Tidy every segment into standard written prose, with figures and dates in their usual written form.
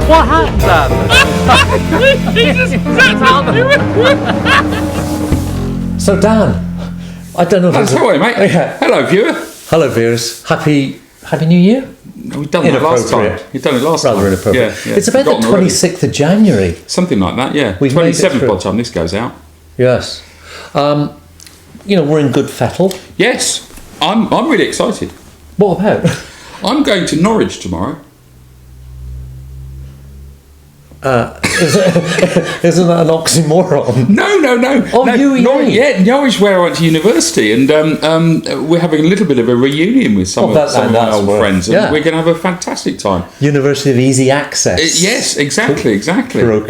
What happened, Dan? So, Dan, I don't know if That's how I, mate. Yeah. Hello, viewer. Hello, viewers. Happy New Year. We've done that last time. You've done it last time. Rather inappropriate. Yeah. It's about the 26th of January. Something like that, yeah. We've made it 27th through. by the time this goes out. Yes. We're in good fettle. Yes. I'm really excited. What about? I'm going to Norwich tomorrow. Isn't that an oxymoron? No. Oh, no, UEA. Norwich, where I went to university, and we're having a little bit of a reunion with some of my old friends, and we're going to have a fantastic time. University of Easy Access. Yes, exactly.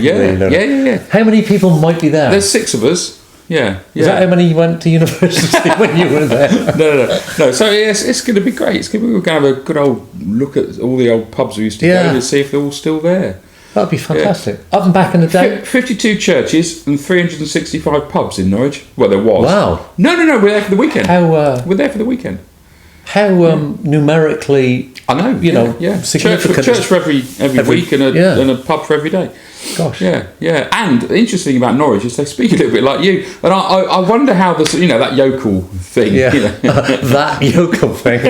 Yeah. How many people might be there? There's 6 of us. Yeah. Is that how many went to university when you were there? No. So yes, it's going to be great. We're going to have a good old look at all the old pubs we used to go to see if they're all still there. That'd be fantastic. Up and back in the day. 52 churches and 365 pubs in Norwich. Well, there was. Wow. No. We're there for the weekend. We're there for the weekend. How numerically? I know. Significant. Church for every week and a pub for every day. Gosh. Yeah. And interesting about Norwich is they speak a little bit like you. And I wonder how this, that yokel thing. Yeah. That yokel thing.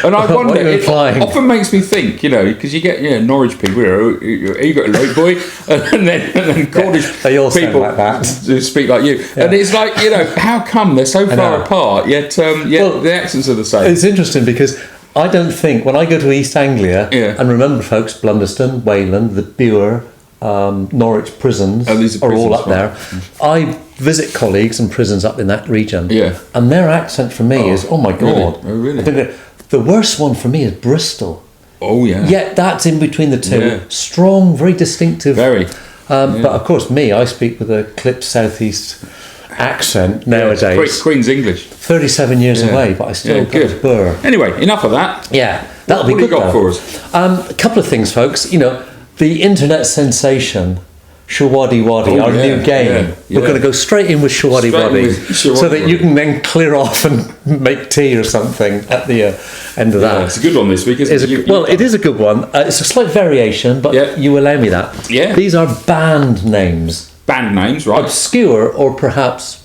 and I wonder. It often makes me think, because you get Norwich people. You got a light boy, and then Cornish they all people like that. who speak like you. Yeah. And it's like how come they're so far apart? Yet the accents are the same. It's interesting because I don't think when I go to East Anglia and remember, folks, Blunderston, Wayland, the Bure, Norwich prisons are all up there. I visit colleagues in prisons up in that region, and their accent for me is, oh my god, really? The worst one for me is Bristol. Oh yeah. Yet that's in between the two. Strong, very distinctive. Very. But of course, I speak with a clipped southeast accent nowadays. Queen's English. 37 years away, but I still got a burr. Anyway, enough of that. Yeah, that'll be good. What have you got for us? A couple of things, folks. The internet sensation Shawadi Wadi, our new game. We're going to go straight in with Shawadi Wadi, so that you can then clear off and make tea or something at the end of that. It's a good one this week, isn't it? It is a good one. It's a slight variation, but you allow me that. Yeah. These are band names. Band names, right? Obscure or perhaps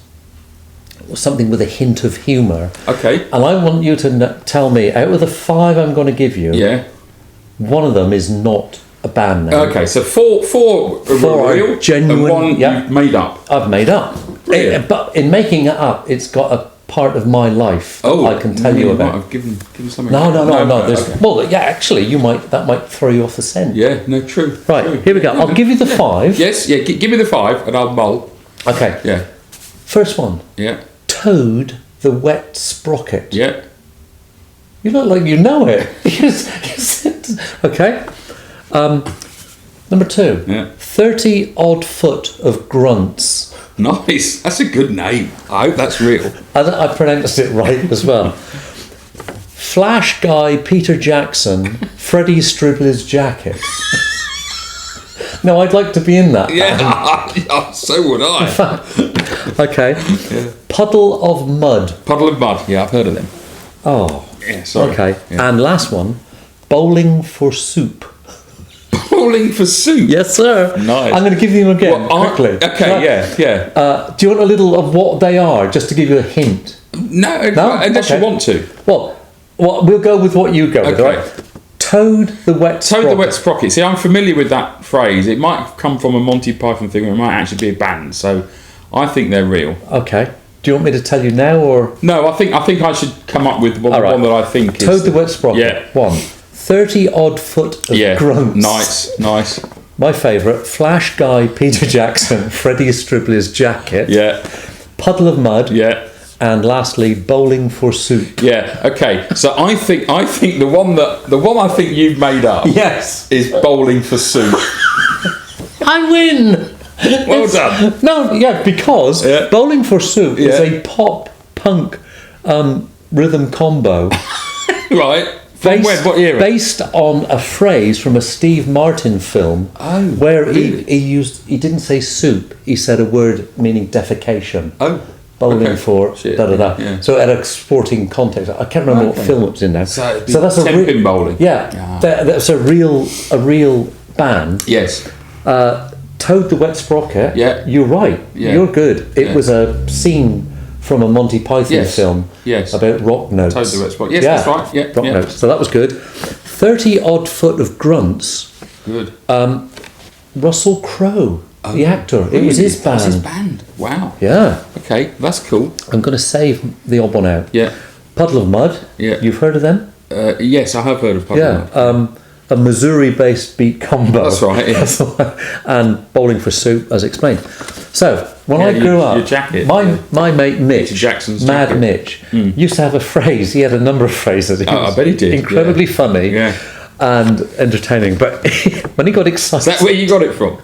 something with a hint of humour. Okay. And I want you to tell me, out of the 5 I'm going to give you, one of them is not a band name. Okay, so four are real, genuine, and one you've made up. I've made up. But in making it up, it's got a part of my life that I can tell you about. I've given something. No. Well, actually, that might throw you off the scent. Yeah, no, true. Right, true. Here we go. I'll give you the 5. Yes, give me the 5 and I'll mull. Okay. Yeah. First one. Yeah. Toad the wet sprocket. Yeah. You look like you know it. Okay. Number 2. Yeah. 30 odd foot of grunts. Nice. That's a good name. I hope that's real. I pronounced it right as well. Flash guy Peter Jackson, Freddie Stribbler's jacket. No, I'd like to be in that. Yeah, so would I. Okay. Yeah. Puddle of mud. Puddle of mud. Yeah, I've heard of them. Oh. Yeah, sorry. Okay. Yeah. And last one, bowling for soup. Bowling for soup? Yes, sir. Nice. I'm going to give you them again quickly. Okay, yeah. Do you want a little of what they are, just to give you a hint? No? Unless you want to. Well, we'll go with what you go with, right? Toad the wet sprocket. Toad the wet sprocket. See, I'm familiar with that phrase. It might come from a Monty Python thing, or it might actually be a band. So I think they're real. Okay. Do you want me to tell you now, or...? No, I think I should come up with one that I think is... Toad the wet sprocket. Yeah. 1. 30 odd foot of grunts. Nice. My favourite, Flash guy Peter Jackson, Freddie Stribbler's jacket. Yeah. Puddle of mud. Yeah. And lastly, bowling for soup. Yeah. Okay. So I think the one I think you've made up. Yes. Is bowling for soup. I win. Well done. No, because bowling for soup is a pop punk rhythm combo. Right. From when? What era? Based on a phrase from a Steve Martin film where really? he didn't say soup, he said a word meaning defecation. Oh. bowling for da-da-da. Yeah. So at a sporting context, I can't remember what film it was in now. So that's a bowling. Yeah, that's a real band. Yes. Toad the Wet Sprocket. Yeah. You're right. Yeah. You're good. It was a scene from a Monty Python film. Yes. About rock notes. Toad the Wet Sprocket. Yes, that's right. Yeah. Rock notes. So that was good. 30 odd foot of grunts. Good. Russell Crowe. The actor. Really? It was his band. It was his band. Wow. Yeah. Okay, that's cool. I'm going to save the odd one out. Yeah. Puddle of Mud. Yeah. You've heard of them? Yes, I have heard of Puddle of Mud. A Missouri-based beat combo. That's right. Yeah. And Bowling for Soup, as explained. So when I grew up, your jacket, my mate Mitch, Jackson's Mad jacket. Mitch, used to have a phrase. He had a number of phrases. I bet he did. Incredibly funny and entertaining. But when he got excited, is that where you got it from?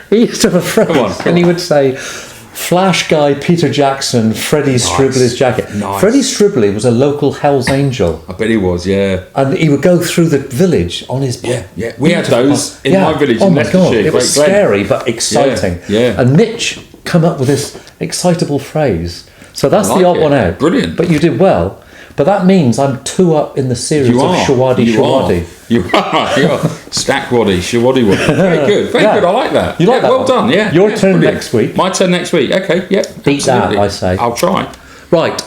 He used to have a phrase, and he would say, "Flash guy Peter Jackson, Freddie Stribley's jacket." Nice. Freddie Stribley was a local Hell's Angel. I bet he was, yeah. And he would go through the village on his bike. Yeah. We had those in my village in Leicestershire. God, it was scary but exciting. Yeah. And Mitch come up with this excitable phrase. So that's the odd one out. Brilliant. But you did well. But that means I'm 2 up in the series of Shawadi. You are. Stack Waddy, Shawadi Waddy. Very good. Very good. I like that. You like that? Well one? done. Yeah. Your turn next week. My turn next week. Okay. Yeah. Beat that, I say. I'll try. Right.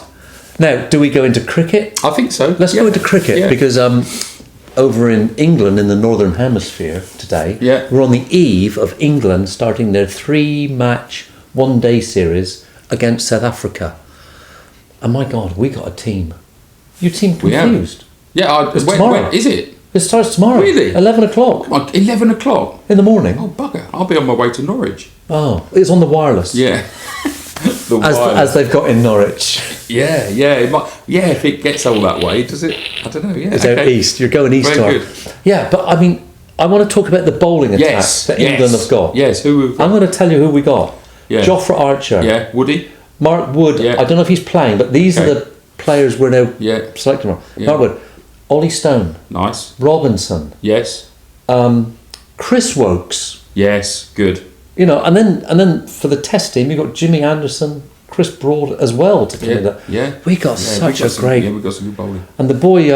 Now, do we go into cricket? I think so. Let's go into cricket because over in England, in the Northern Hemisphere today, we're on the eve of England starting their 3-match one-day series against South Africa. And my God, we got a team. You seem confused. Yeah, it's tomorrow. When is it? It starts tomorrow. Really? 11 o'clock. 11 o'clock? In the morning. Oh, bugger. I'll be on my way to Norwich. Oh, it's on the wireless. Yeah. As they've got in Norwich. Yeah. It might, if it gets all that way, does it? I don't know. Yeah. It's out east. You're going east. Very good. Yeah, but I mean, I want to talk about the bowling attack that England have got. Yes, I'm going to tell you who we got. Yeah. Jofra Archer. Yeah, Woody. Mark Wood. Yeah. I don't know if he's playing, but these are the players we're now selecting from. Yeah. Mark Wood. Ollie Stone. Nice. Robinson. Yes. Chris Wokes. Yes, good. You know, and then for the test team, you've got Jimmy Anderson, Chris Broad as well to come in there. Yeah. We got such a great. Yeah, we got some good bowling. And the boy,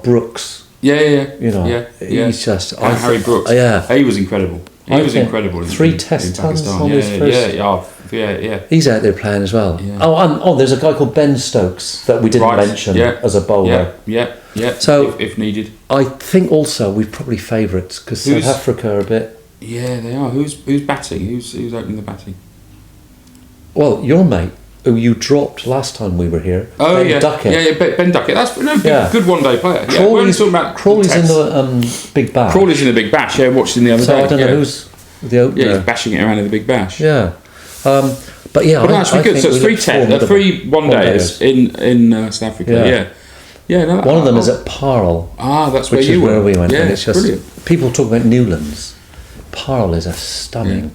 Brooks. Yeah. You know, he's just. Harry Brooks. Yeah. He was incredible. He was incredible. 3 test tons on his first. Yeah. He's out there playing as well. Yeah. Oh, there's a guy called Ben Stokes that we didn't mention as a bowler. Yeah. So if needed, I think also we're probably favourites because South Africa are a bit. Yeah, they are. Who's batting? Who's opening the batting? Well, your mate, who you dropped last time we were here. Oh, Ben Duckett. Ben Duckett. That's good one-day player. Crawley's in the Big Bash. Crawley's in the Big Bash. Yeah, I watched him the other day. I don't know who's the opener. Yeah, he's bashing it around in the Big Bash. Yeah. But yeah, that's really good. So it's 3 one-days in South Africa. Yeah. No, one of them is at Parle. That's where you were. Where we went. Yeah, and it's just brilliant. People talk about Newlands. Parle is a stunning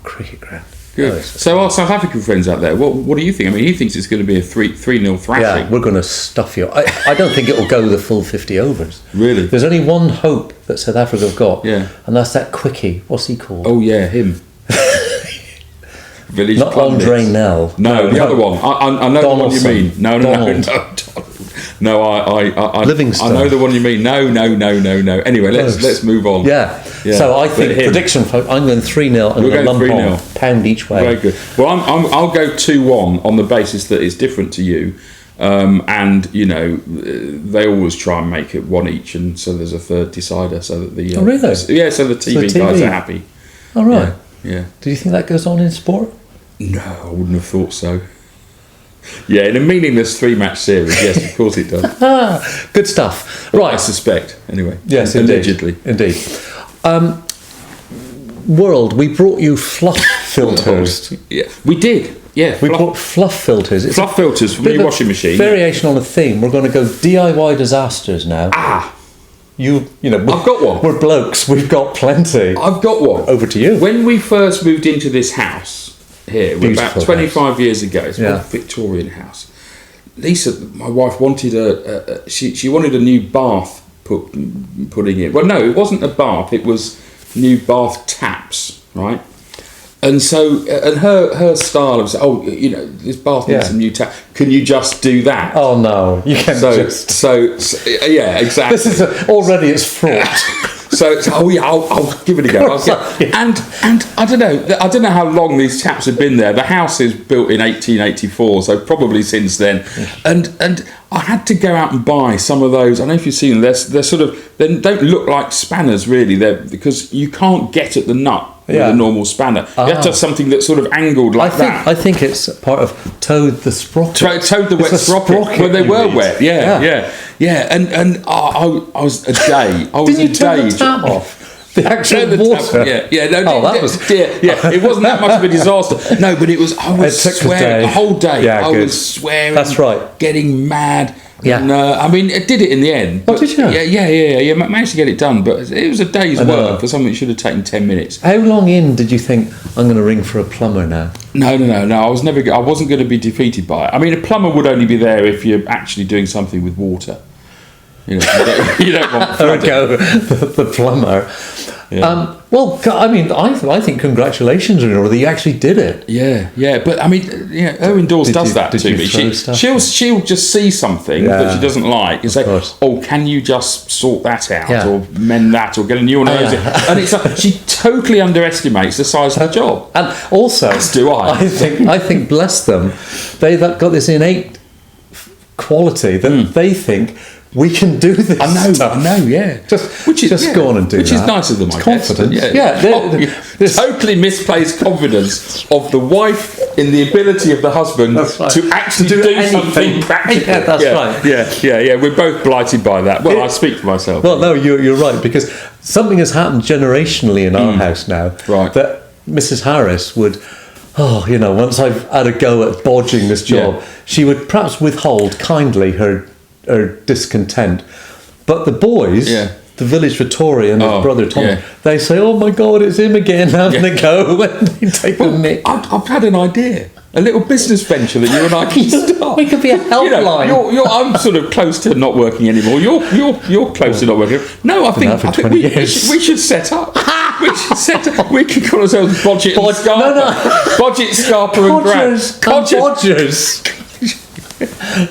cricket ground. Good. So our South African friends out there, what do you think? I mean, he thinks it's going to be a 3-0 thrashing. Yeah, we're going to stuff you. I don't think it will go the full 50 overs. Really? There's only one hope that South Africa have got, and that's that quickie. What's he called? Oh yeah, him. Village Not Pundits. Andre Nell. No, the other one. I know Donaldson. the one you mean. No. No, I Livingston. I know the one you mean. No. Anyway, let's move on. Yeah. So I think prediction. I'm going 3-0 and a lump on pound each way. Very good. Well, I'll go 2-1 on the basis that it's different to you, and you know they always try and make it one each, and so there's a third decider, so that the oh really? So the TV guys are happy. All right. Yeah. Do you think that goes on in sport? No, I wouldn't have thought so. Yeah, in a meaningless 3-match series, yes, of course it does. Good stuff. Right. I suspect, anyway. Yes, allegedly. Indeed. World, we brought you fluff filters. Yeah, we did. Yeah, we brought fluff filters. It's fluff filters from your washing machine. Variation on a theme. We're going to go DIY disasters now. You know, I've got one. We're blokes. We've got plenty. I've got one. Over to you. When we first moved into this house here, about 25 years ago, it's a Victorian house. Lisa, my wife, wanted she wanted a new bath putting in. Well, no, it wasn't a bath. It was new bath taps, right? And so, and her style was, this bath needs some new tap. Can you just do that? Oh no, you can't just. So yeah, exactly. This is already it's fraught. So I'll give it a go. And I don't know how long these chaps have been there. The house is built in 1884, so probably since then. And I had to go out and buy some of those. I don't know if you've seen them. They're sort of, they don't look like spanners really. Because you can't get at the nut with a normal spanner. You have to have something that's sort of angled like that. I think it's part of Toad the Sprocket. Toad the wet sprocket. Well, they were wet. Yeah. And I was a day. Didn't you turn the tap off? The actual water. It wasn't that much of a disaster. No, but it was. I was swearing the whole day. Yeah, I was swearing. That's right. Getting mad. Yeah. And, I mean, it did it in the end. Did you? Yeah. Managed to get it done, but it was a day's work for something that should have taken 10 minutes. How long in did you think I'm going to ring for a plumber now? No. I wasn't going to be defeated by it. I mean, a plumber would only be there if you're actually doing something with water. You don't want there we go, the plumber. Yeah. Well, I mean, I think congratulations, Renora, that you actually did it. Yeah. But I mean, Owen Dawes does that to me. She'll just see something that she doesn't like and say, "Oh, can you just sort that out or mend that or get a new one of those?" And it's like she totally underestimates the size of her job. And also, as do I. I think bless them, they've got this innate quality that they think. We can do this. I know, yeah. Just go on and do that. Which is nice of them, I guess. Confidence. Totally misplaced confidence of the wife in the ability of the husband to actually do something practical. Yeah, that's right. Yeah. We're both blighted by that. Well, I speak for myself. Well, no, you're right, because something has happened generationally in our house now. Right. That Mrs. Harris would... once I've had a go at bodging this job, she would perhaps withhold kindly her discontent, but the boys, the village Vittoria and his brother Tom, they say, "Oh my God, it's him again having a go," when they take the nick. I've had an idea, a little business venture that you and I can start. We could be a helpline. I'm sort of close to not working anymore. You're close to not working. No, I think we should set up. We could call ourselves Bodget and Scarpa. Bodget, Scarpa and Grab. Codgers.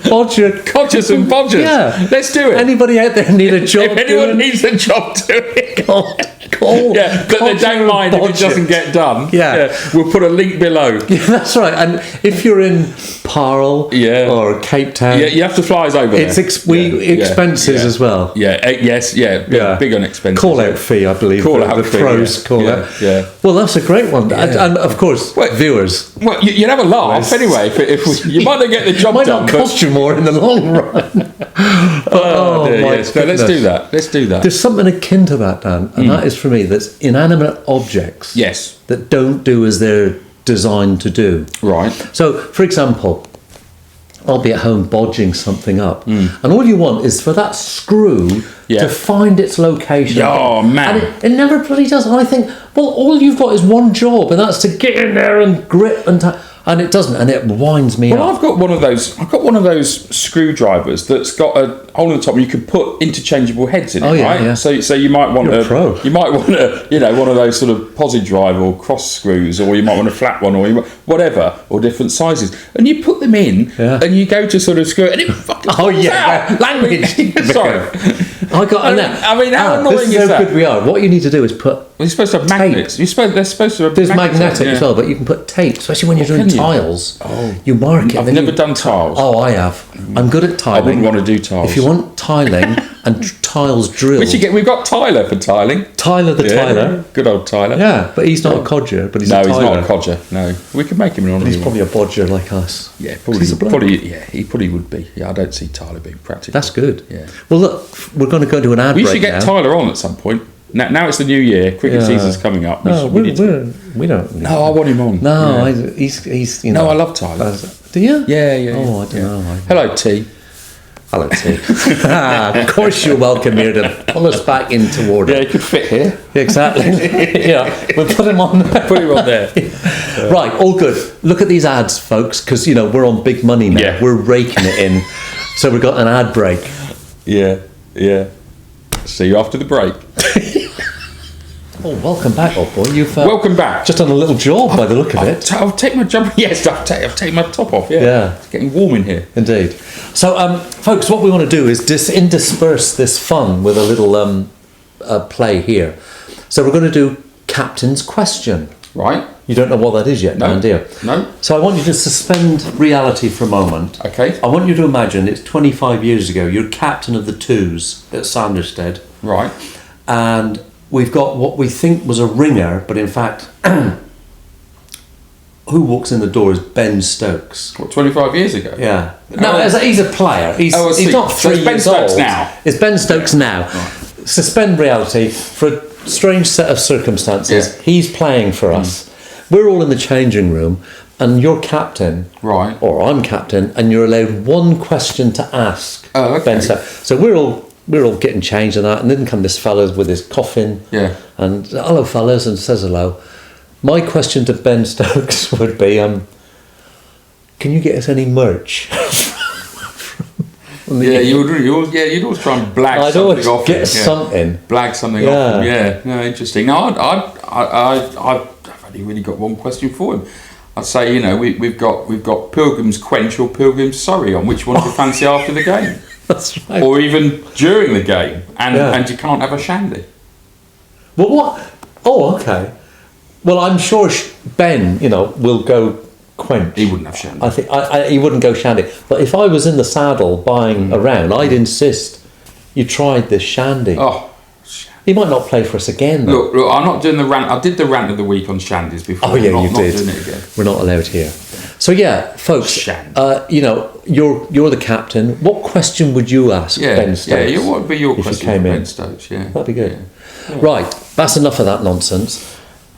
Codgers and bodgers. Yeah. Let's do it. Anybody out there need a job? If anyone needs a job, do it. Call. Yeah, but they don't mind if it doesn't get done. Yeah. We'll put a link below. Yeah, that's right. And if you're in Parle or Cape Town, you have to fly us over. It's expenses as well. Big on expenses. Call out fee, I believe. Call out fee. Pros call out. Yeah. Well, that's a great one. Yeah. And of course, viewers. Well, you'd have a laugh anyway. If you might not get the job done. It might not cost you more in the long run. Let's do that. There's something akin to that, Dan, and that is for me. That's inanimate objects. Yes. That don't do as they're designed to do. Right. So, for example, I'll be at home bodging something up, and all you want is for that screw to find its location. Oh man! And it never bloody does. And I think, well, all you've got is one job, and that's to get in there and grip and it doesn't, and it winds me up. Well, I've got one of those screwdrivers that's got a hole in the top, and you can put interchangeable heads in it, right? Yeah. So you might want one of those sort of posi drive or cross screws, or you might want a flat one, or whatever, or different sizes, and you put them in, and you go to sort of screw it, and it fucking out. Language. Sorry. I mean, how annoying is that? This is how good we are. What you need to do is put. Well, you're supposed to have magnets. They're supposed to have. There's magnetic as well, but you can put tape, especially when you're doing tiles. You mark it. I've never done tiles. Oh, I have. I'm good at tiling. I wouldn't want to do tiles. If you want tiling and tiles drilled, we've got Tyler for tiling. Tyler the tiler. Good old Tyler. Yeah, but he's not a codger. But he's a tiler. No, he's not a codger. No, we could make him an honorary. He's probably a bodger like us. Yeah, he probably would be. Yeah, I don't see Tyler being practical. That's good. Yeah. Well, look, we're going to go to an ad break. We should get Tyler on at some point. Now it's the new year. Cricket season's coming up. We don't. No, I want him on. No, he's. No, I love Tyler. Do you? Yeah. Oh, I don't know. Hello, T. Hello, T. Of course, you're welcome here to pull us back into order. Yeah, he could fit here. Exactly. We'll put him on there. Put him on there. Right, all good. Look at these ads, folks, because we're on big money now. Yeah. We're raking it in. So we've got an ad break. Yeah. See you after the break. Oh, welcome back, old boy. You've welcome back. Just done a little job by the look of it. I'll take my jumper. Yes, I'll take my top off. Yeah, it's getting warm in here. Indeed. So, folks, what we want to do is intersperse this fun with a little play here. So we're going to do Captain's Question. Right. You don't know what that is yet, do you? No. So I want you to suspend reality for a moment. Okay. I want you to imagine it's 25 years ago. You're captain of the Twos at Sanderstead. Right. And we've got what we think was a ringer, but in fact, who walks in the door is Ben Stokes. What, 25 years ago? Yeah. No, he's a player. He's not 3 years Ben Stokes old. now. It's Ben Stokes now. Right. Suspend reality for a strange set of circumstances. Yeah. He's playing for us. We're all in the changing room, and you're captain. Right. Or I'm captain, and you're allowed one question to ask. Oh, okay. Ben Stokes. So we're all getting changed and that, and then come this fella with his coffin. Yeah. And hello, fellas, and says hello. My question to Ben Stokes would be, can you get us any merch? You'd always try and blag something off. Get something. Blag something off him. Yeah. No, interesting. No, I've only really got one question for him. I'd say, we've got Pilgrim's Quench or Pilgrim's Surrey on. Which one do you fancy after the game? That's right. Or even during the game, and you can't have a shandy. Well, what? Oh, okay. Well, I'm sure Ben, will go Quench. He wouldn't have shandy. I think he wouldn't go shandy. But if I was in the saddle buying around, I'd insist you tried this shandy. Oh. He might not play for us again, though. Look, I'm not doing the rant. I did the rant of the week on shandies before. Oh, yeah, you did. Not doing it again. We're not allowed here. So, yeah, folks, you're the captain. What question would you ask Ben Stokes? Yeah, what would be your question for Ben Stokes? Yeah. That'd be good. Yeah. Right, that's enough of that nonsense.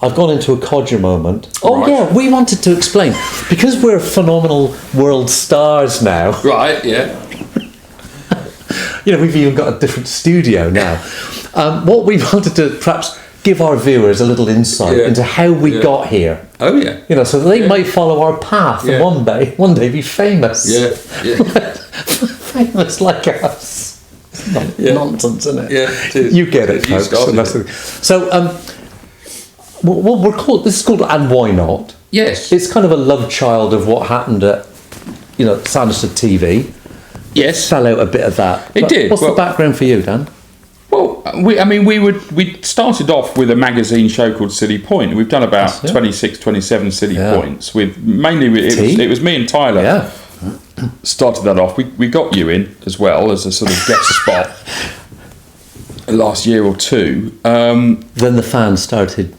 I've gone into a codger moment. Oh, right. Yeah, we wanted to explain. Because we're phenomenal world stars now. Right, yeah. We've even got a different studio now. What we wanted to perhaps give our viewers a little insight into how we got here. Oh, yeah. So that they might follow our path and one day be famous. Yeah. Famous like us. Nonsense, isn't it? Yeah, it is. You get it, folks. So, this is called And Why Not? Yes. It's kind of a love child of what happened at, Sanderstead TV. Yes. Fell out a bit of that. It did. What's the background for you, Dan? Well, we started off with a magazine show called Silly Point. We've done about 26, 27 silly points. It was me and Tyler. Yeah. Started that off. We got you in as well as a sort of guest spot last year or two. Then the fans started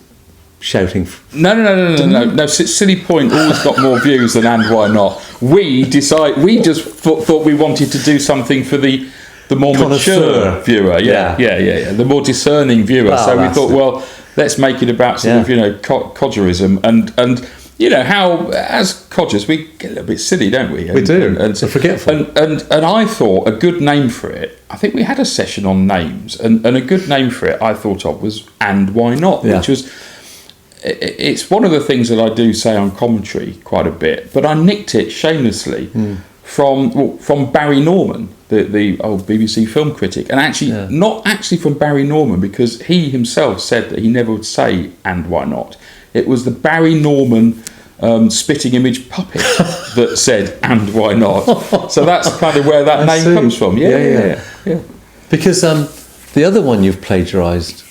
shouting. No. Silly Point always got more views than And Why Not. We just thought we wanted to do something for the more mature viewer. Yeah. The more discerning viewer. Well, so we thought, well, let's make it about sort of codgerism and how as codgers we get a little bit silly, don't we? We do. And forgetful. And I thought a good name for it. I think we had a session on names, and a good name for it I thought of was And Why Not, which was. It's one of the things that I do say on commentary quite a bit, but I nicked it shamelessly from Barry Norman, the old BBC film critic, and actually not actually from Barry Norman, because he himself said that he never would say And Why Not. It was the Barry Norman spitting image puppet that said And Why Not. So that's kind of where that name comes from. Yeah. Because the other one you've plagiarised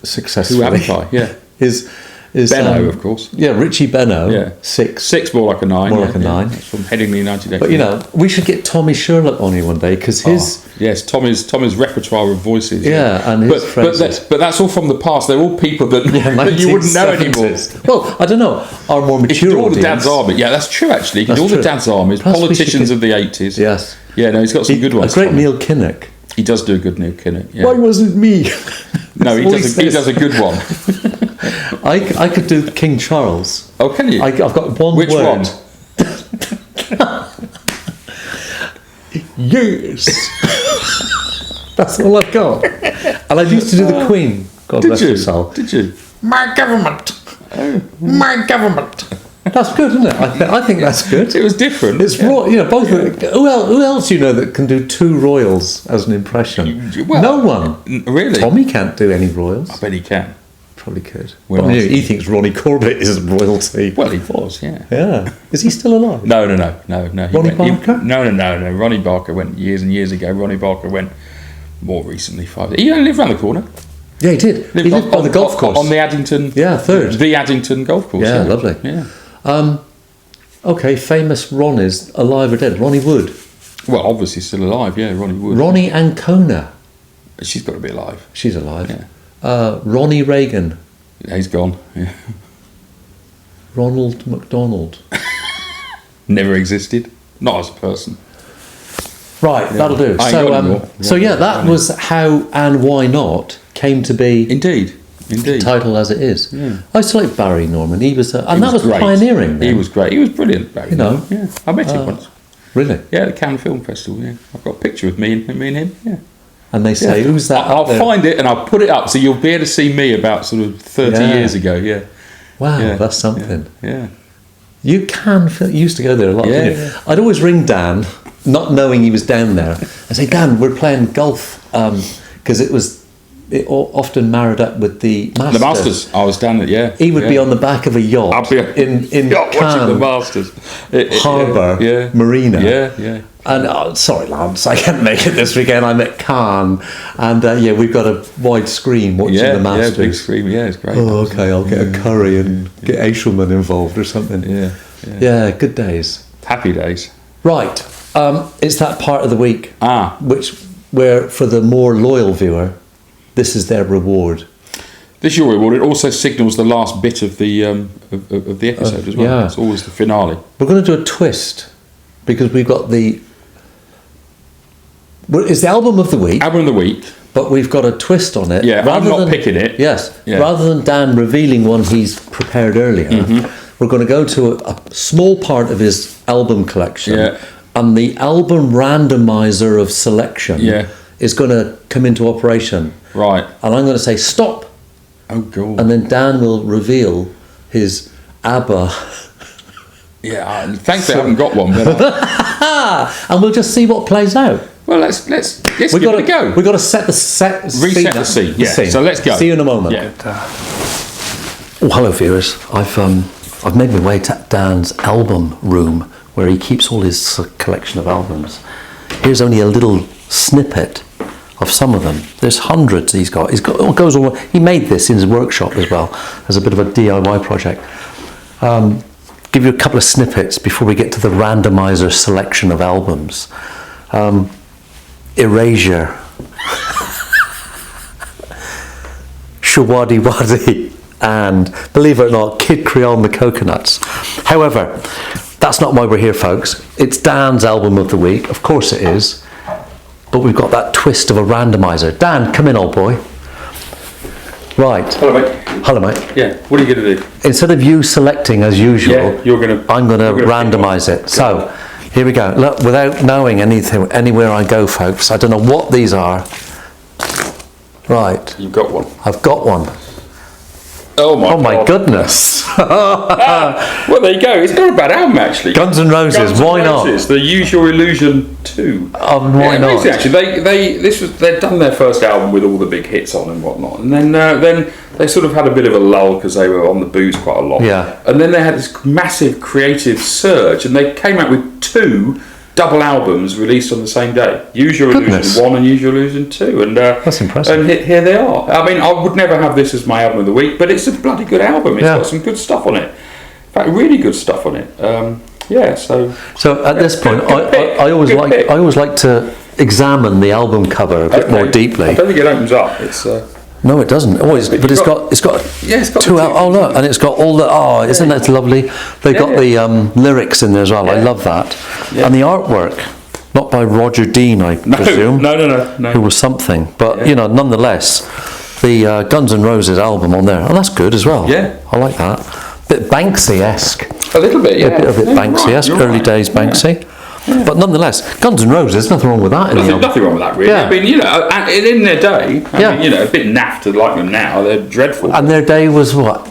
successfully. Who haven't I? Yeah. Is Benno, of course. Yeah, Richie Benno. Yeah. 6. More like a 9. More like a 9. That's from Headingley United. But we should get Tommy Sherlock on you one day, because his Tommy's repertoire of voices. Yeah, and his phrases. But that's all from the past. They're all people that you wouldn't know anymore. Well, I don't know. Our more mature all the Dad's Army. Yeah, that's true. Actually, all the Dad's Armies, politicians of the 80s. Yes. Yeah, no, he's got some good ones. A great Neil Kinnock. He does do a good Neil Kinnock. Yeah. Why wasn't me? No, he does a good one. I could do King Charles. Oh, can you? I've got one Which word. one? Yes. That's all I've got. And I used to do the Queen. God rest her soul. Did you? My government. My government. That's good, isn't it? I think that's good. It was different. It's both. Who else do you know that can do 2 royals as an impression? Well, no one. Really? Tommy can't do any royals. I bet he can. probably could. Well, he thinks Ronnie Corbett is royalty. Well, he was, yeah. Yeah. Is he still alive? No. Ronnie Barker? No. Ronnie Barker went years and years ago. Ronnie Barker went more recently, 5 years. He only lived around the corner. Yeah, he did. He lived by the golf course. On the Addington. Yeah, third. The Addington golf course. Yeah, lovely. Yeah. Okay, famous Ronnies, alive or dead? Ronnie Wood. Well, obviously still alive, yeah, Ronnie Wood. Ronnie Ancona. She's got to be alive. She's alive. Yeah. Ronnie Reagan. Yeah, he's gone, yeah. Ronald McDonald. Never existed. Not as a person. Right, that'll do. So that was how and why not came to be. Indeed. Title as it is. Yeah. I used to like Barry Norman. That was great. pioneering. Then. He was great. He was brilliant, Barry. Norman. Yeah, I met him once. Really? Yeah, at the Cannes Film Festival. Yeah, I've got a picture with me and him. Yeah. And they say, "Who's that?" I'll find it and I'll put it up so you'll be able to see me about sort of 30 years ago. Yeah. Wow, that's something. Yeah. You used to go there a lot. Didn't you? I'd always ring Dan, not knowing he was down there, and say, "Dan, we're playing golf," because it often married up with the Masters. The Masters. I was down there. He would be on the back of a yacht. I'd be in yacht Cannes, watching the Masters. Harbour, Marina. Yeah. And sorry, Lance, I can't make it this weekend. I'm at Cannes, and we've got a wide screen watching the Masters. Yeah, big screen. Yeah, it's great. Oh, okay, I'll get a curry and get Aishelman involved or something. Yeah, good days. Happy days. Right, it's that part of the week. Where for the more loyal viewer, this is their reward. This is your reward. It also signals the last bit of the episode as well. Yeah. It's always the finale. We're going to do a twist because we've got it's the album of the week. Album of the week. But we've got a twist on it. Yeah, I'm not picking it. Yes. Yeah. Rather than Dan revealing one he's prepared earlier, we're going to go to a small part of his album collection. Yeah. And the album randomizer of selection is going to come into operation. Right. And I'm going to say stop. Oh, God. And then Dan will reveal his ABBA. Yeah, thankfully I haven't got one. But and we'll just see what plays out. Well, let's give it a go. We've got to set the reset the scene. Yeah. So let's go. See you in a moment. Yeah. Hello, viewers. I've made my way to Dan's album room where he keeps all his collection of albums. Here's only a little snippet of some of them. There's hundreds he's got. He made this in his workshop as well as a bit of a DIY project. Give you a couple of snippets before we get to the randomizer selection of albums. Erasure, Shawadi Wadi, and believe it or not, Kid Creole and the Coconuts. However, that's not why we're here, folks. It's Dan's album of the week, of course it is, but we've got that twist of a randomizer. Dan, come in, old boy. Right. Hello, mate. Yeah. What are you going to do? Instead of you selecting as usual, I'm going to randomise it. So. Here we go. Look, without knowing anything, anywhere I go, folks, I don't know what these are. Right. You've got one. I've got one. Oh my goodness. Well, there you go. It's not a bad album, actually. Guns N' Roses. Why not? The Use Your Illusion 2. Why not? Amazing, actually. They'd done their first album with all the big hits on and whatnot, and then they sort of had a bit of a lull because they were on the booze quite a lot. Yeah. And then they had this massive creative surge, and they came out with 2 double albums released on the same day. Use Your Illusion 1 and Use Your Illusion 2. And that's impressive. And here they are. I mean, I would never have this as my album of the week, but it's a bloody good album. It's got some good stuff on it. In fact, really good stuff on it. So at this point, I always like to examine the album cover a bit more deeply. I don't think it opens up. It's no, it doesn't. It's got 2 oh look, and it's got all the isn't that lovely? They've got the lyrics in there as well. I love that, and the artwork, not by Roger Dean, I presume. No. Who was something, but nonetheless, the Guns N' Roses album on there. Oh, that's good as well. Yeah, I like that. Bit Banksy-esque. A little bit, yeah. A bit Banksy-esque. Early days Banksy. Yeah. But nonetheless, Guns N' Roses, nothing wrong with that. Nothing wrong with that, really. Yeah. I mean, and in their day, a bit naff to like them now. They're dreadful. And their day was what,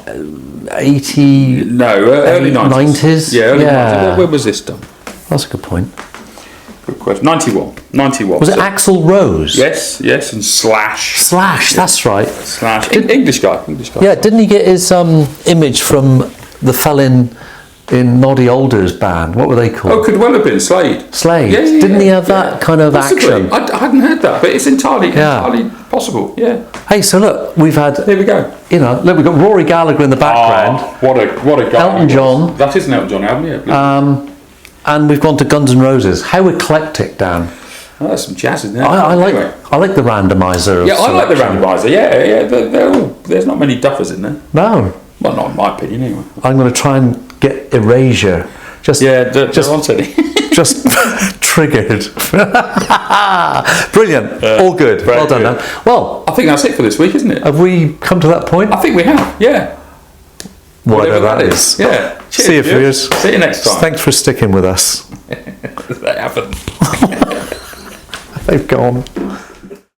80? No, early 90s. Yeah, early 90s. Where was this done? That's a good point. Good question. 91. 91. Was it Axl Rose? Yes, and Slash. Slash, that's right. Slash. English guy. Yeah, didn't he get his image from the fella in Noddy Older's band? What were they called? Oh, could well have been Slade. Slade. Didn't he have that kind of possibly. action? I hadn't heard that, but it's entirely possible. Yeah. Hey, so look, we've had. There we go. You know, look, we've got Rory Gallagher in the background. What a guy. Elton John. That is an Elton John album, yeah. And we've gone to Guns N' Roses. How eclectic, Dan. Oh, there's some jazz in there. I like the randomizer. I like the randomizer. Yeah. There's not many duffers in there. No. Well, not in my opinion, anyway. I'm going to try and get Erasure. Just triggered. Brilliant. All good. Well done, Dan. Well, I think that's it for this week, isn't it? Have we come to that point? I think we have. Yeah. Whatever that is. Yeah. Cheers, see you, viewers. See you next time. Thanks for sticking with us. They haven't. They've gone.